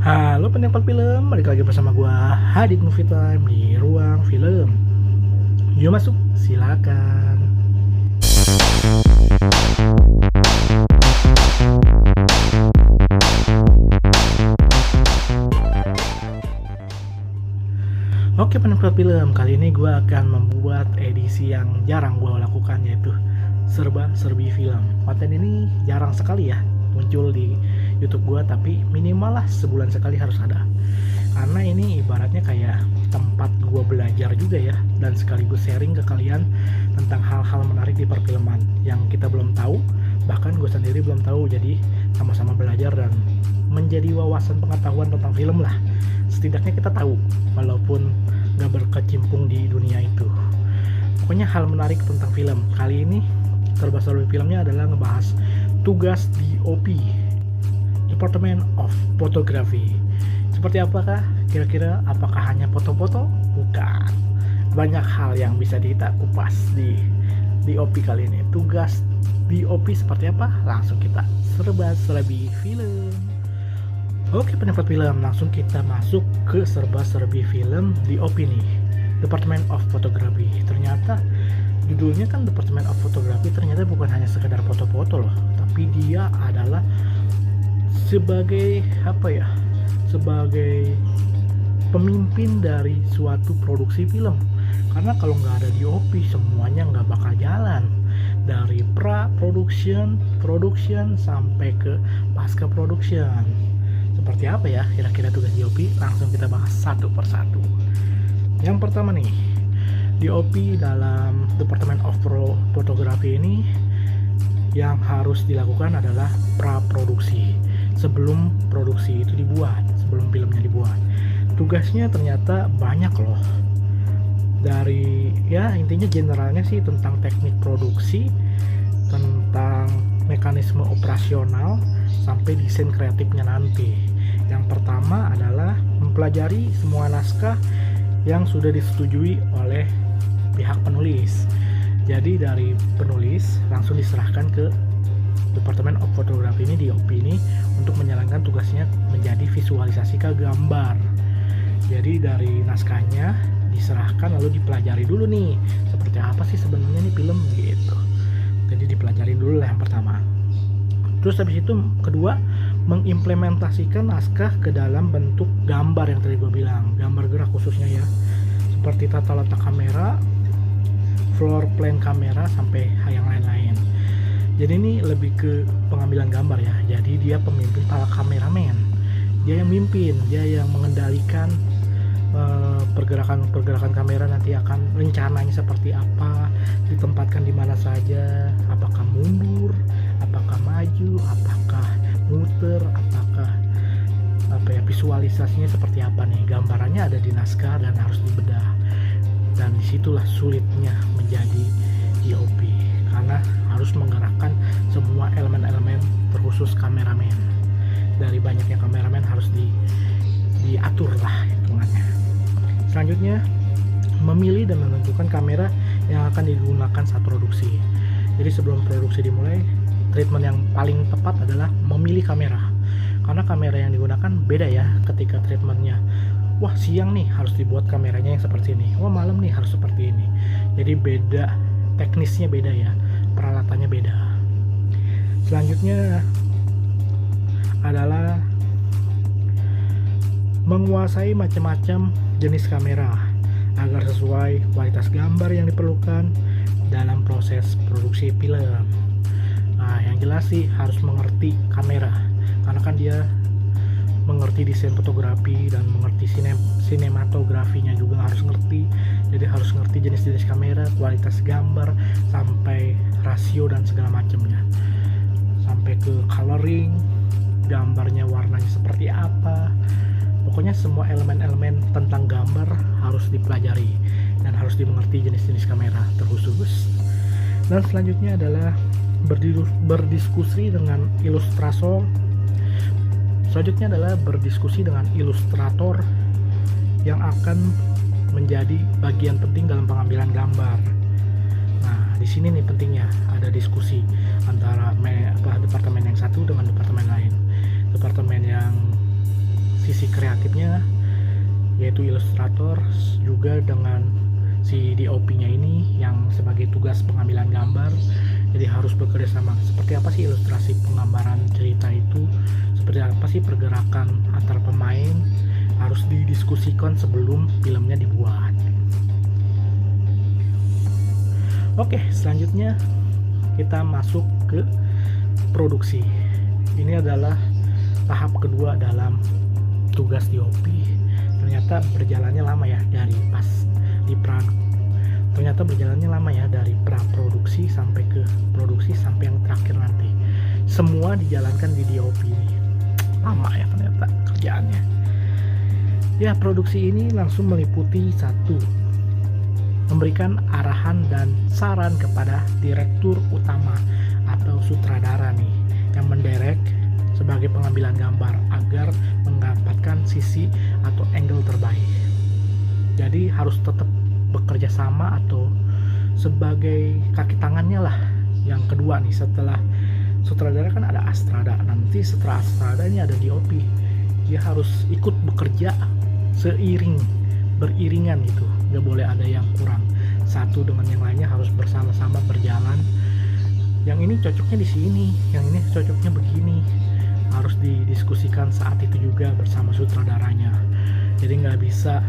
Halo penikmat film, balik lagi bersama gua Hadid Movie Time di Ruang Film. Yuk masuk, silakan. Oke penikmat film, kali ini gua akan membuat edisi yang jarang gua lakukan, yaitu serba-serbi film. Konten ini jarang sekali ya muncul di YouTube gua, tapi minimal lah sebulan sekali harus ada. Karena ini ibaratnya kayak tempat gua belajar juga ya, dan sekaligus sharing ke kalian tentang hal-hal menarik di perfilman yang kita belum tahu, bahkan gue sendiri belum tahu. Jadi sama-sama belajar dan menjadi wawasan pengetahuan tentang film lah. Setidaknya kita tahu walaupun gak berkecimpung di dunia itu. Pokoknya hal menarik tentang film. Kali ini serba-serbi filmnya adalah ngebahas tugas DOP, Department of Photography. Seperti apakah? Kira-kira apakah hanya foto-foto? Bukan. Banyak hal yang bisa kita kupas di DOP kali ini. Tugas DOP seperti apa? Langsung kita serba-serbi film. Oke penikmat film, langsung kita masuk ke serba-serbi film DOP nih. Department of Photography. Ternyata judulnya kan Department of Photography, ternyata bukan hanya sekedar foto-foto loh, tapi dia adalah sebagai sebagai pemimpin dari suatu produksi film. Karena kalau nggak ada DOP semuanya nggak bakal jalan, dari pra-production, production sampai ke pasca production. Seperti apa ya kira-kira tugas DOP? Langsung kita bahas satu persatu. Yang pertama nih, DOP dalam Department of Photography ini yang harus dilakukan adalah pra-produksi. Sebelum produksi itu dibuat, sebelum filmnya dibuat. Tugasnya ternyata banyak loh. Dari intinya generalnya sih tentang teknik produksi, tentang mekanisme operasional, sampai desain kreatifnya nanti. Yang pertama adalah mempelajari semua naskah yang sudah disetujui oleh pihak penulis. Jadi dari penulis langsung diserahkan ke Department of Photography ini, DOP ini, untuk menjalankan tugasnya menjadi visualisasi ke gambar. Jadi dari naskahnya diserahkan lalu dipelajari dulu nih, seperti apa sih sebenarnya nih film gitu. Jadi dipelajari dulu lah yang pertama. Terus habis itu kedua, mengimplementasikan naskah ke dalam bentuk gambar yang tadi gue bilang, gambar gerak khususnya ya, seperti tata letak kamera, floor plan kamera, sampai yang lain-lain. Jadi ini lebih ke pengambilan gambar ya. Jadi dia pemimpin para kameramen, dia yang mimpin, dia yang mengendalikan pergerakan kamera nanti akan rencananya seperti apa, ditempatkan di mana saja, apakah mundur, apakah maju, apakah muter, apakah visualisasinya seperti apa nih. Gambarannya ada di naskah dan harus dibedah, dan disitulah sulitnya menjadi DOP karena harus menggerakkan semua elemen-elemen, terkhusus kameramen. Dari banyaknya kameramen harus diatur lah hitungannya. Selanjutnya, memilih dan menentukan kamera yang akan digunakan saat produksi. Jadi sebelum produksi dimulai, treatment yang paling tepat adalah memilih kamera. Karena kamera yang digunakan beda ya ketika treatmentnya. Wah siang nih harus dibuat kameranya yang seperti ini, wah malam nih harus seperti ini. Jadi beda, teknisnya beda ya, peralatannya beda. Selanjutnya adalah menguasai macam-macam jenis kamera agar sesuai kualitas gambar yang diperlukan dalam proses produksi film. Nah, yang jelas sih harus mengerti kamera, karena kan dia mengerti desain fotografi dan mengerti sinematografinya juga harus ngerti. Jadi harus ngerti jenis-jenis kamera, kualitas gambar, sampai rasio dan segala macamnya, sampai ke coloring, gambarnya warnanya seperti apa. Pokoknya semua elemen-elemen tentang gambar harus dipelajari dan harus dimengerti jenis-jenis kamera terkhusus. Dan selanjutnya adalah berdiskusi dengan ilustrator. Selanjutnya adalah berdiskusi dengan ilustrator yang akan menjadi bagian penting dalam pengambilan gambar. Nah, di sini nih pentingnya ada diskusi antara departemen yang satu dengan departemen lain. Departemen yang sisi kreatifnya, yaitu ilustrator, juga dengan si DOP-nya ini yang sebagai tugas pengambilan gambar. Jadi harus bekerja sama. Seperti apa sih ilustrasi penggambaran cerita itu, seperti apa sih pergerakan antar pemain, harus didiskusikan sebelum filmnya dibuat. Oke, selanjutnya kita masuk ke produksi. Ini adalah tahap kedua dalam tugas DOP. Ternyata berjalannya lama ya, dari pra produksi sampai ke produksi sampai yang terakhir nanti. Semua dijalankan di DOP ini. Lama ya ternyata kerjaannya. Ya, produksi ini langsung meliputi satu, memberikan arahan dan saran kepada direktur utama atau sutradara nih yang mendirect sebagai pengambilan gambar agar mendapatkan sisi atau angle terbaik. Jadi harus tetap bekerja sama atau sebagai kaki tangannya lah. Yang kedua nih, setelah sutradara kan ada astrada, nanti setelah astrada ini ada DOP. Dia harus ikut bekerja beriringan gitu, nggak boleh ada yang kurang. Satu dengan yang lainnya harus bersama-sama berjalan. Yang ini cocoknya di sini, yang ini cocoknya begini, harus didiskusikan saat itu juga bersama sutradaranya. Jadi nggak bisa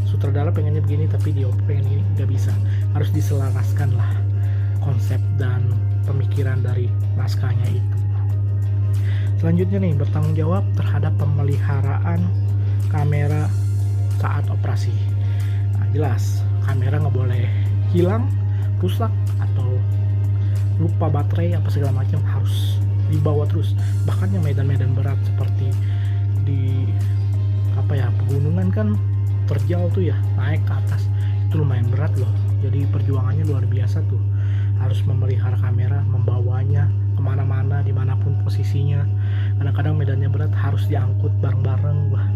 sutradara pengennya begini tapi DOP pengen ini, nggak bisa. Harus diselaraskan lah konsep dan pemikiran dari naskahnya itu. Selanjutnya nih, bertanggung jawab terhadap pemeliharaan kamera saat operasi. Nah, jelas kamera nggak boleh hilang, rusak, atau lupa baterai apa segala macam, harus dibawa terus. Bahkan yang medan-medan berat seperti di pegunungan kan terjal tuh ya, naik ke atas itu lumayan berat loh. Jadi perjuangannya luar biasa tuh, harus memelihara kamera, membawanya kemana-mana, dimanapun posisinya. Kadang-kadang medannya berat, harus diangkut bareng-bareng. Wah,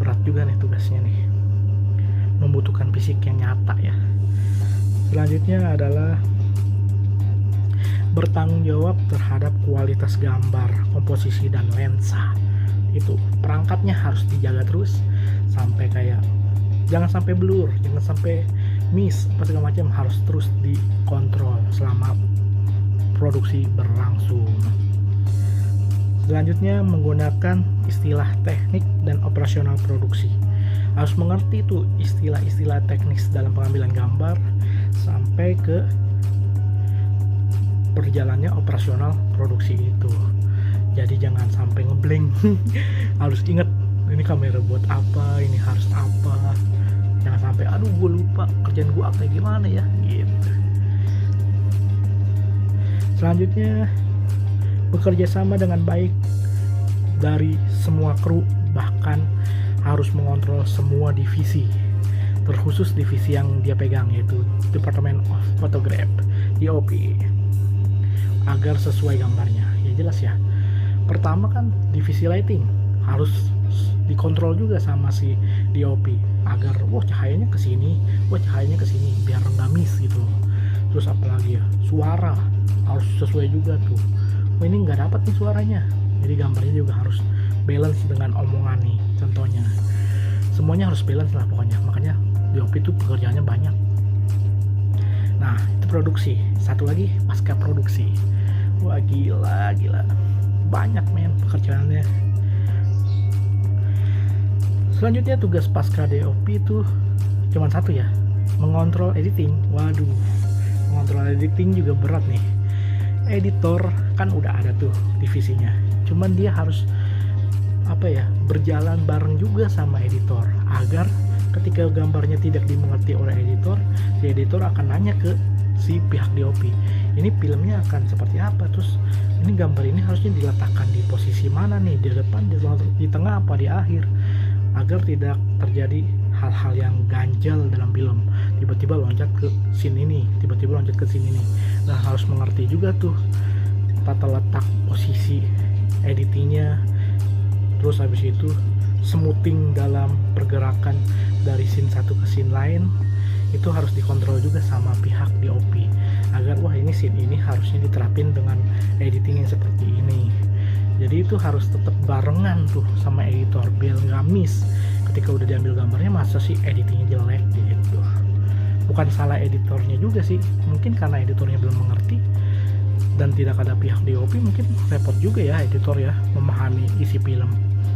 berat juga nih tugasnya nih, membutuhkan fisik yang nyata ya. Selanjutnya adalah bertanggung jawab terhadap kualitas gambar, komposisi, dan lensa. Itu perangkatnya harus dijaga terus sampai kayak jangan sampai blur, jangan sampai miss apa segala macam, harus terus dikontrol selama produksi berlangsung. Selanjutnya menggunakan istilah teknik dan operasional produksi. Harus mengerti tuh istilah-istilah teknis dalam pengambilan gambar sampai ke berjalannya operasional produksi itu. Jadi jangan sampai ngeblank. Harus ingat ini kamera buat apa, ini harus apa. Jangan sampai aduh gue lupa kerjaan gue kayak gimana ya gitu. Selanjutnya bekerja sama dengan baik dari semua kru, bahkan harus mengontrol semua divisi, terkhusus divisi yang dia pegang yaitu Department of Photograph DOP, agar sesuai gambarnya. Ya jelas ya, pertama kan divisi lighting harus dikontrol juga sama si DOP agar cahayanya ke sini, cahayanya ke sini biar nggak miss gitu. Terus apalagi ya, suara harus sesuai juga tuh. Ini nggak dapat nih suaranya, jadi gambarnya juga harus balance dengan omongan nih contohnya. Semuanya harus balance lah pokoknya, makanya DOP itu pekerjaannya banyak. Nah itu produksi. Satu lagi pasca produksi. Wah gila banyak men pekerjaannya. Selanjutnya tugas pasca DOP itu cuma satu ya, mengontrol editing. Waduh, mengontrol editing juga berat nih. Editor kan udah ada tuh divisinya, cuman dia harus berjalan bareng juga sama editor agar ketika gambarnya tidak dimengerti oleh editor, si editor akan nanya ke si pihak DOP, ini filmnya akan seperti apa, terus ini gambar ini harusnya diletakkan di posisi mana nih, di depan, di tengah, apa di akhir, agar tidak terjadi hal-hal yang ganjal dalam film. Tiba-tiba loncat ke scene ini, tiba-tiba loncat ke scene ini. Nah harus mengerti juga tuh tata letak posisi editingnya, terus habis itu smoothing dalam pergerakan dari scene satu ke scene lain itu harus dikontrol juga sama pihak DOP agar ini scene ini harusnya diterapin dengan editing yang seperti ini. Jadi itu harus tetap barengan tuh sama editor biar nggak miss. Ketika udah diambil gambarnya masa sih editingnya jelek gitu. Bukan salah editornya juga sih, mungkin karena editornya belum mengerti dan tidak ada pihak DOP, mungkin repot juga ya editor ya memahami isi film.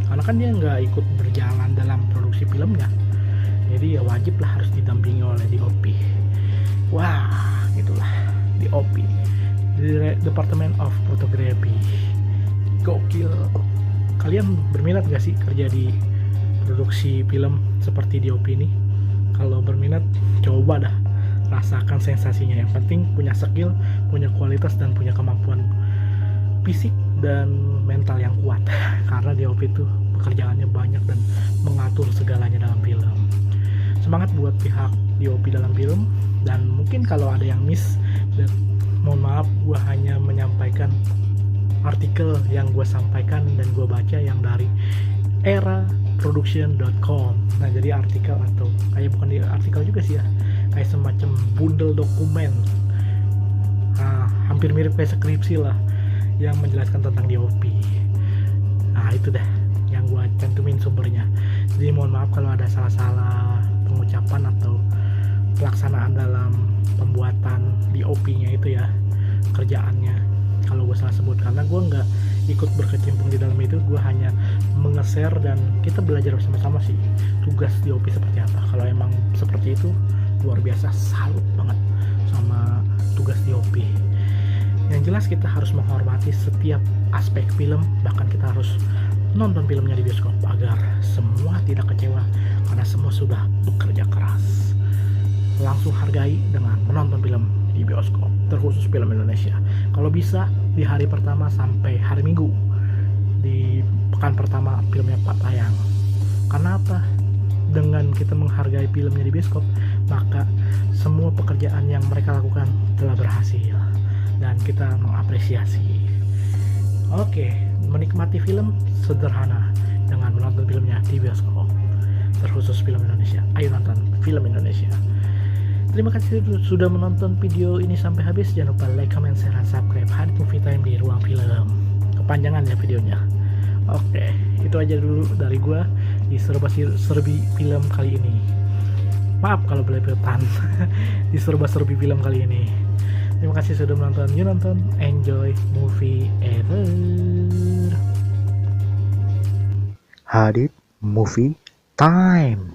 Karena kan dia nggak ikut berjalan dalam produksi filmnya. Jadi ya wajib lah harus didampingi oleh DOP. Wah, itulah DOP, Department of Photography. Gokil. Kalian berminat gak sih kerja di produksi film seperti DOP ini? Kalau berminat, coba dah rasakan sensasinya. Yang penting punya skill, punya kualitas, dan punya kemampuan fisik dan mental yang kuat. Karena DOP itu pekerjaannya banyak dan mengatur segalanya dalam film. Semangat buat pihak DOP dalam film. Dan mungkin kalau ada yang miss, dan mohon maaf, gue hanya menyampaikan artikel yang gue sampaikan dan gue baca yang dari eraproduction.com. Nah, jadi artikel atau kayak bukan di artikel juga sih ya, kayak semacam bundle dokumen, hampir mirip kayak skripsi lah, yang menjelaskan tentang DOP. Nah, itu dah yang gue cantumin sumbernya. Jadi mohon maaf kalau ada salah-salah pengucapan atau pelaksanaan dalam pembuatan DOP-nya itu ya, kerjaannya. Kalau gue salah sebut, karena gue nggak ikut berkecimpung di dalam itu, gue hanya nge-share dan kita belajar bersama-sama sih tugas DOP seperti apa. Kalau emang seperti itu, luar biasa, salut banget sama tugas DOP. Yang jelas kita harus menghormati setiap aspek film, bahkan kita harus nonton filmnya di bioskop agar semua tidak kecewa karena semua sudah bekerja keras. Langsung hargai dengan menonton film di bioskop, terkhusus film Indonesia. Kalau bisa di hari pertama sampai hari Minggu, di pekan pertama filmnya Pak tayang. Karena apa? Dengan kita menghargai filmnya di bioskop, maka semua pekerjaan yang mereka lakukan telah berhasil dan kita mengapresiasi. Oke, menikmati film sederhana dengan menonton filmnya di bioskop, terkhusus film Indonesia. Ayo nonton film Indonesia. Terima kasih sudah menonton video ini sampai habis. Jangan lupa like, comment, share, dan subscribe Hadit Movie Time di Ruang Film. Kepanjangan ya videonya. Oke, itu aja dulu dari gua di serba-serbi film kali ini. Maaf kalau belepotan di serba-serbi film kali ini. Terima kasih sudah menonton. You nonton, enjoy movie ever. Hadit Movie Time.